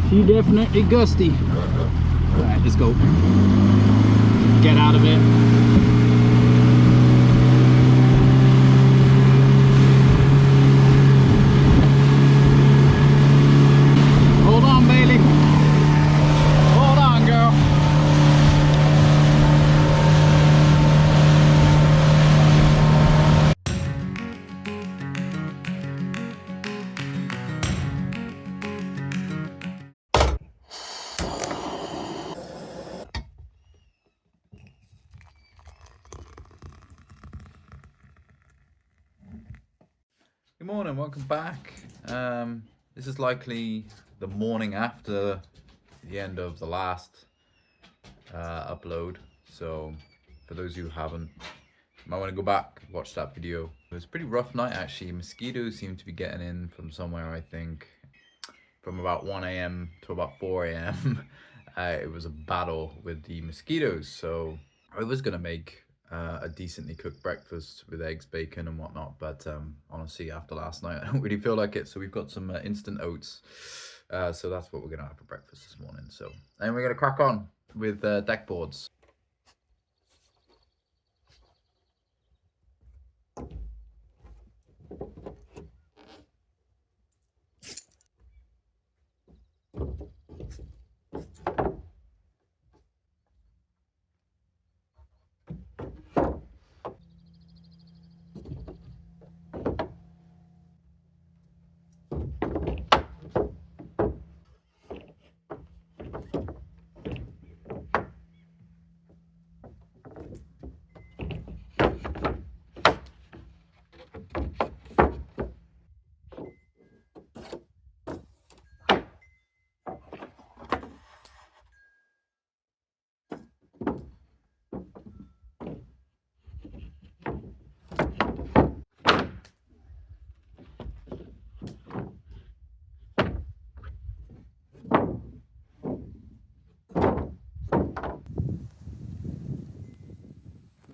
She definitely gusty. Alright, let's go. Get out of it. Hold on, Bailey. Hold on, girl. Good morning, welcome back. This is likely the morning after the end of the last upload, so for those who haven't, you might want to go back, watch that video. It was a pretty rough night actually. Mosquitoes seem to be getting in from somewhere, I think from about 1 a.m. to about 4 a.m. It was a battle with the mosquitoes, so I was gonna make a decently cooked breakfast with eggs, bacon and whatnot, but honestly after last night I don't really feel like it. So we've got some instant oats, so that's what we're gonna have for breakfast this morning. So and we're gonna crack on with deck boards.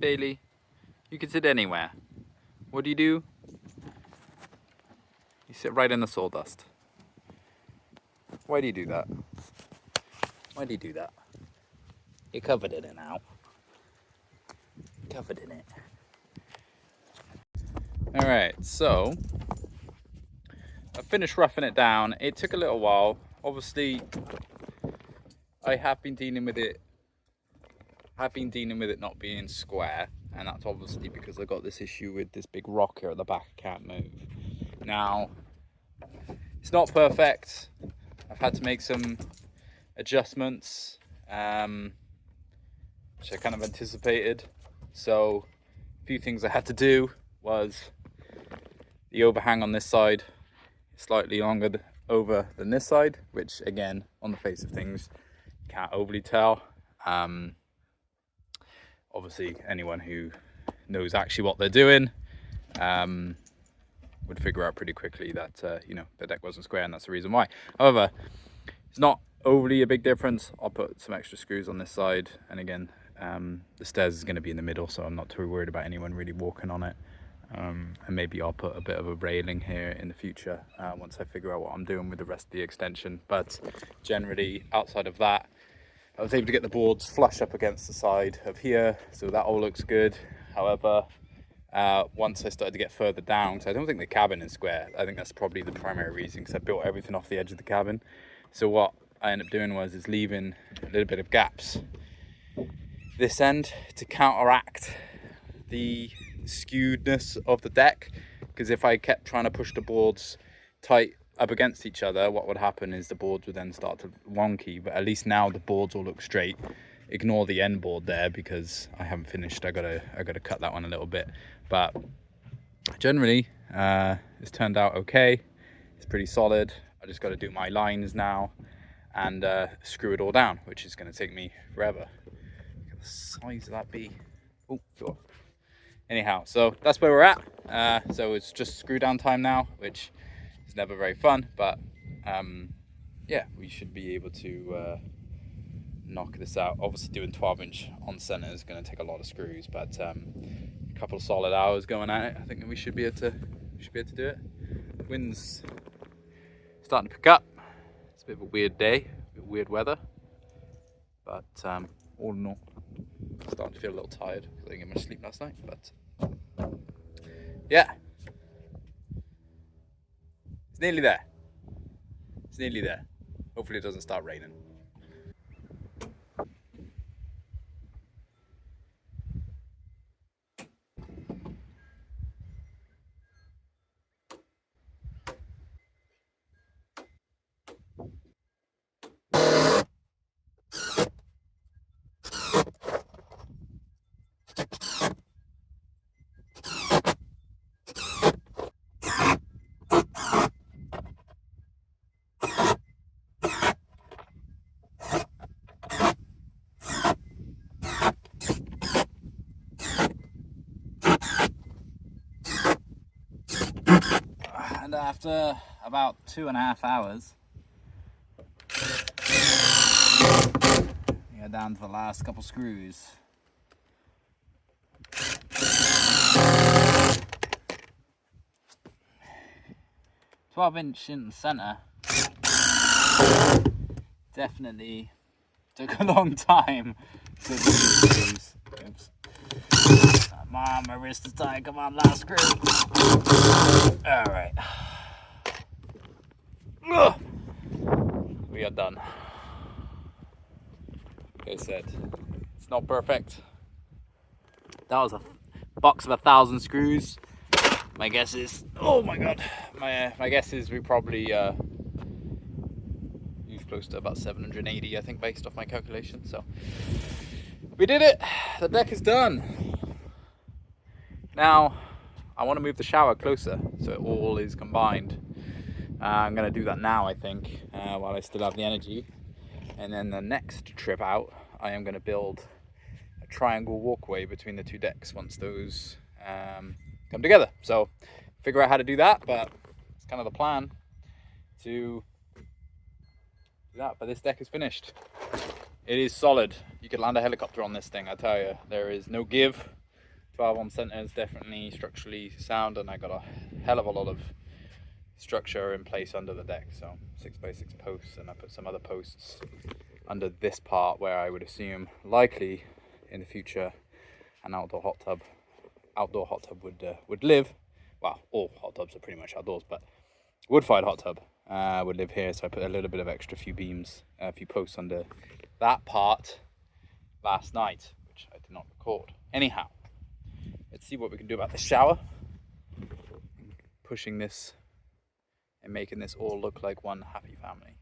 Bailey, you can sit anywhere. What do? You sit right in the sawdust. Why do you do that? Why do you do that? You're covered in it now. Covered in it. Alright, so I finished roughing it down. It took a little while. Obviously, I have been dealing with it not being square, and that's obviously because I got this issue with this big rock here at the back I can't move. Now, it's not perfect. I've had to make some adjustments, which I kind of anticipated. So a few things I had to do was the overhang on this side is slightly longer over than this side, which again, on the face of things, can't overly tell. Obviously anyone who knows actually what they're doing would figure out pretty quickly that you know, the deck wasn't square, and that's the reason why. However, it's not overly a big difference. I'll put some extra screws on this side, and again, the stairs is going to be in the middle, so I'm not too worried about anyone really walking on it. And maybe I'll put a bit of a railing here in the future once I figure out what I'm doing with the rest of the extension. But generally, outside of that, I was able to get the boards flush up against the side of here, so that all looks good. However, once I started to get further down, because I don't think the cabin is square, I think that's probably the primary reason, because I built everything off the edge of the cabin. So what I ended up doing was leaving a little bit of gaps this end to counteract the skewedness of the deck, because if I kept trying to push the boards tight up against each other, what would happen is the boards would then start to wonky. But at least now the boards all look straight. Ignore the end board there because I haven't finished. I gotta cut that one a little bit, but generally it's turned out okay. It's pretty solid. I just got to do my lines now and screw it all down, which is going to take me forever. Look at the size of that bee. Oh, sure. Anyhow, so that's where we're at. So it's just screw down time now, which is never very fun, but yeah, we should be able to knock this out. Obviously doing 12-inch on center is going to take a lot of screws, but a couple of solid hours going at it, I think we should be able to do it. Wind's starting to pick up. It's bit of a weird day, a bit weird weather, but all in all, I'm starting to feel a little tired because I didn't get much sleep last night. But yeah, it's nearly there. It's nearly there. Hopefully it doesn't start raining. And after about 2.5 hours, we are down to the last couple screws. 12-inch in the center. Definitely took a long time to do these screws. Oops. Come on, my wrist is tight. Come on, last screw. Alright. We are done. Like I said, it's not perfect. That was a box of 1,000 screws. My guess is, oh my god, my guess is we probably used close to about 780, I think, based off my calculation. So we did it. The deck is done. Now I want to move the shower closer so it all is combined. I'm gonna do that now, I think, while I still have the energy. And then the next trip out, I am gonna build a triangle walkway between the two decks once those come together. So figure out how to do that, but it's kind of the plan to do that. But this deck is finished. It is solid. You could land a helicopter on this thing, I tell you. There is no give. 12 on center is definitely structurally sound, and I got a hell of a lot of structure in place under the deck. So 6x6 posts, and I put some other posts under this part where I would assume likely in the future an outdoor hot tub would live. Well, all hot tubs are pretty much outdoors, but wood-fired hot tub would live here. So I put a little bit of extra few beams, a few posts under that part last night, which I did not record. Anyhow, let's see what we can do about the shower. Pushing this and making this all look like one happy family.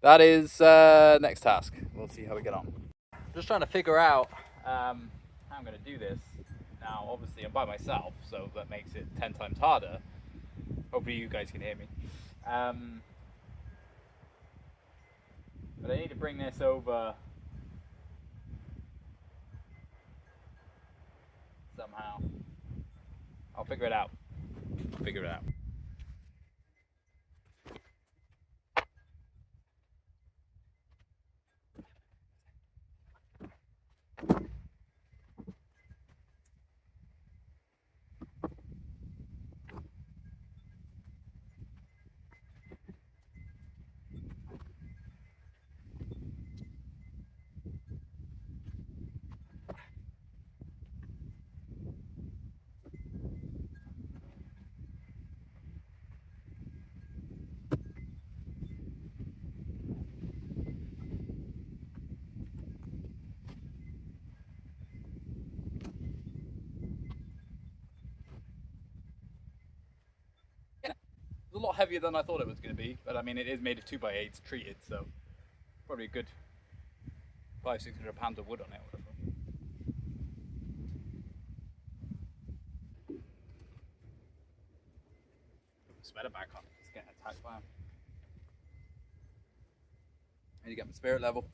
That is next task. We'll see how we get on. Just trying to figure out how I'm going to do this. Now, obviously, I'm by myself, so that makes it 10 times harder. Hopefully, you guys can hear me. But I need to bring this over somehow. I'll figure it out. It's a lot heavier than I thought it was going to be, but I mean, it is made of 2x8s treated, so probably a good 500-600 pounds of wood on it. Sweater back on. It's getting attacked by him. I need to get my spirit level.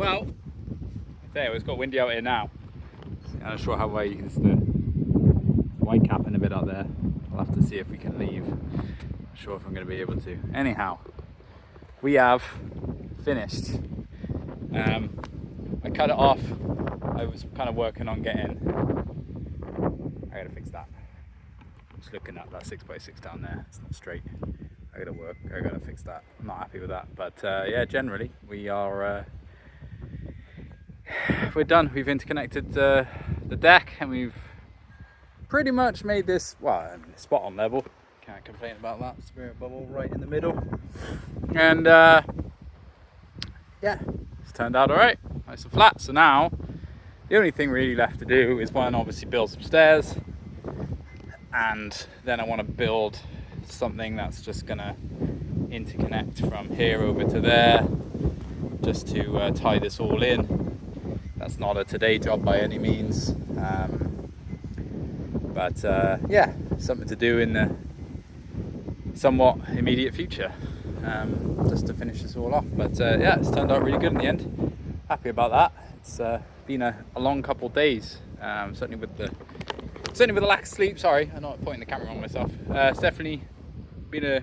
Well, there, it's got windy out here now. I'm not sure how well you can see the white capping a bit out there. I'll have to see if we can leave. Not sure if I'm going to be able to. Anyhow, we have finished. I cut it off. I was kind of working on getting. I gotta fix that. Just looking at that 6x6 down there. It's not straight. I gotta fix that. I'm not happy with that. But yeah, generally we are. We're done. We've interconnected the deck, and we've pretty much made this, well, spot on level. Can't complain about that. Spirit bubble right in the middle, and yeah, it's turned out all right, nice and flat. So now the only thing really left to do is, one, obviously build some stairs, and then I want to build something that's just gonna interconnect from here over to there, just to tie this all in. That's not a today job by any means, but yeah, something to do in the somewhat immediate future, just to finish this all off. But yeah, it's turned out really good in the end. Happy about that. It's been a long couple of days, certainly with the lack of sleep. Sorry, I'm not pointing the camera on myself. It's definitely been a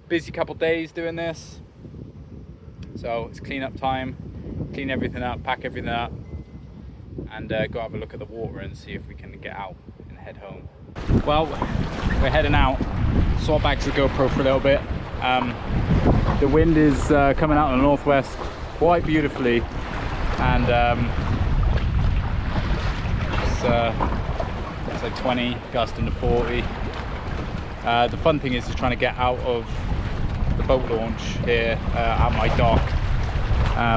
busy couple of days doing this. So it's clean up time, clean everything up, pack everything up, and go have a look at the water and see if we can get out and head home. Well, we're heading out. Swap back to the GoPro for a little bit. The wind is coming out in the northwest quite beautifully, and it's like 20, gusting to 40. The fun thing is trying to get out of the boat launch here at my dock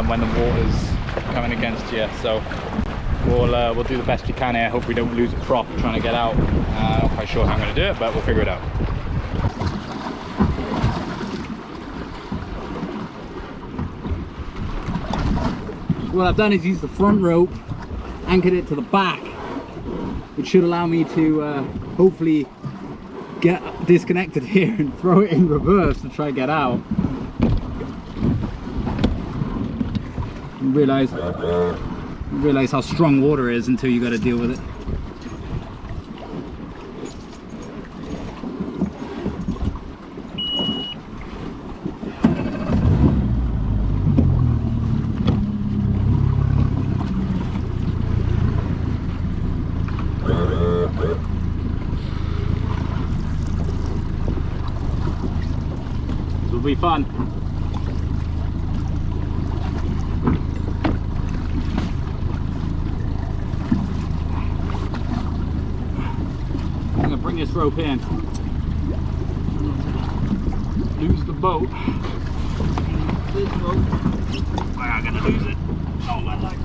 when the water's coming against you. So we'll do the best we can here. Hope we don't lose a prop trying to get out. Not quite sure how I'm going to do it, but we'll figure it out. What I've done is use the front rope, anchored it to the back, which should allow me to hopefully get disconnected here and throw it in reverse to try and get out. You realize how strong water is until you got to deal with it. This will be fun. I'm gonna bring this rope in, lose the boat. This rope, I'm gonna lose it. Oh my leg.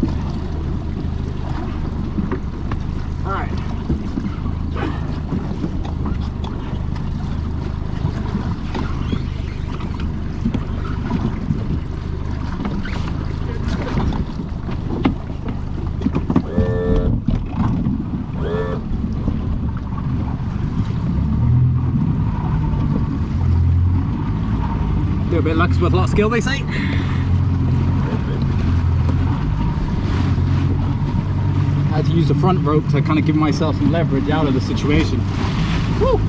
All right. A bit of luck's worth a lot of skill, they say. I had to use the front rope to kind of give myself some leverage out of the situation. Woo!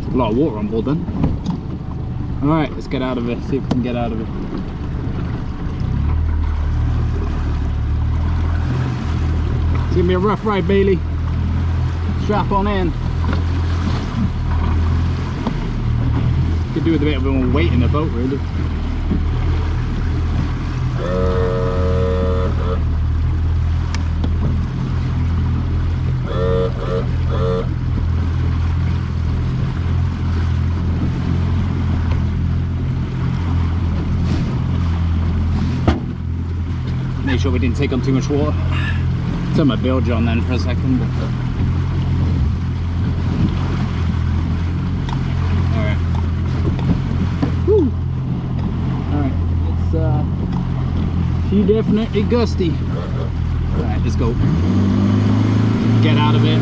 A lot of water on board then. Alright, let's get out of it, see if we can get out of it. It's gonna be a rough ride, Bailey. Strap on in. Could do with a bit more weight in the boat, really. Make sure we didn't take on too much water. Turn my bilge on then for a second. Alright. Woo! Alright, let's She definitely gusty. Alright, let's go. Get out of it.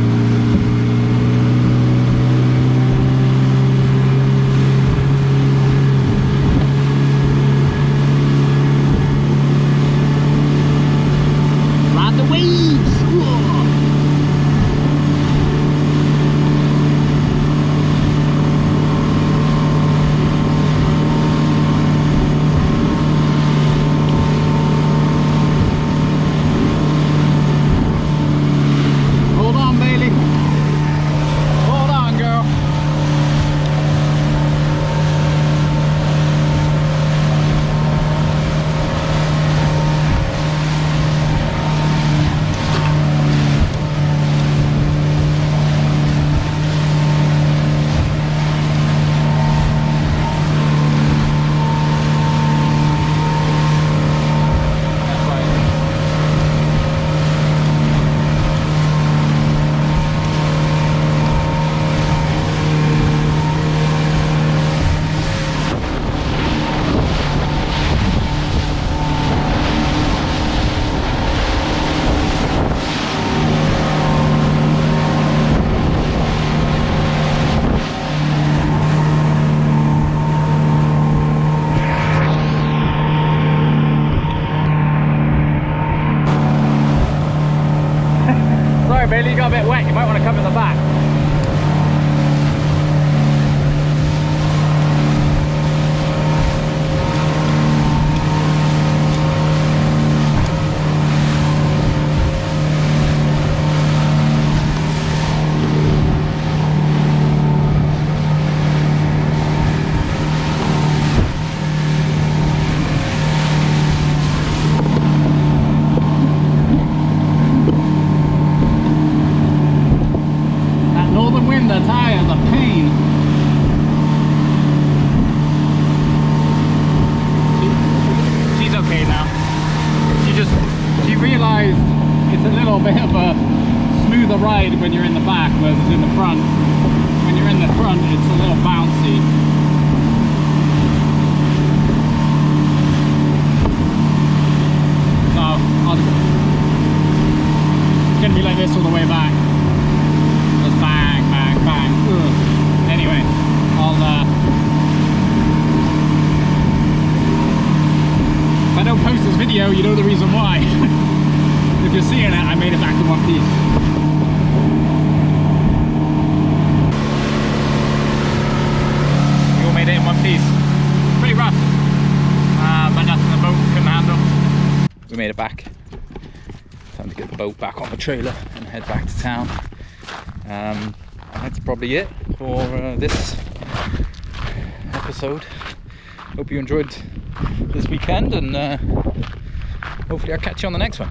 Ride the waves! Whoa. Hold on, Bailey. Hold on, girl. That's right. Sorry, Bailey, you got a bit wet. You might want to come in the back. That northern wind, the tires, a pain. She's okay now. She realised it's a little bit of a smoother ride when you're in the back versus in the front. When you're in the front, it's a little bouncy. So, it's gonna be like this all the way back. Just bang, bang, bang. Ugh. Anyway, if I don't post this video, you know the reason why. If you're seeing it, I made it back in one piece. We all made it in one piece. Pretty rough, but nothing the boat couldn't handle. We made it back. Time to get the boat back on the trailer and head back to town. That's probably it for this episode. Hope you enjoyed this weekend, and hopefully I'll catch you on the next one.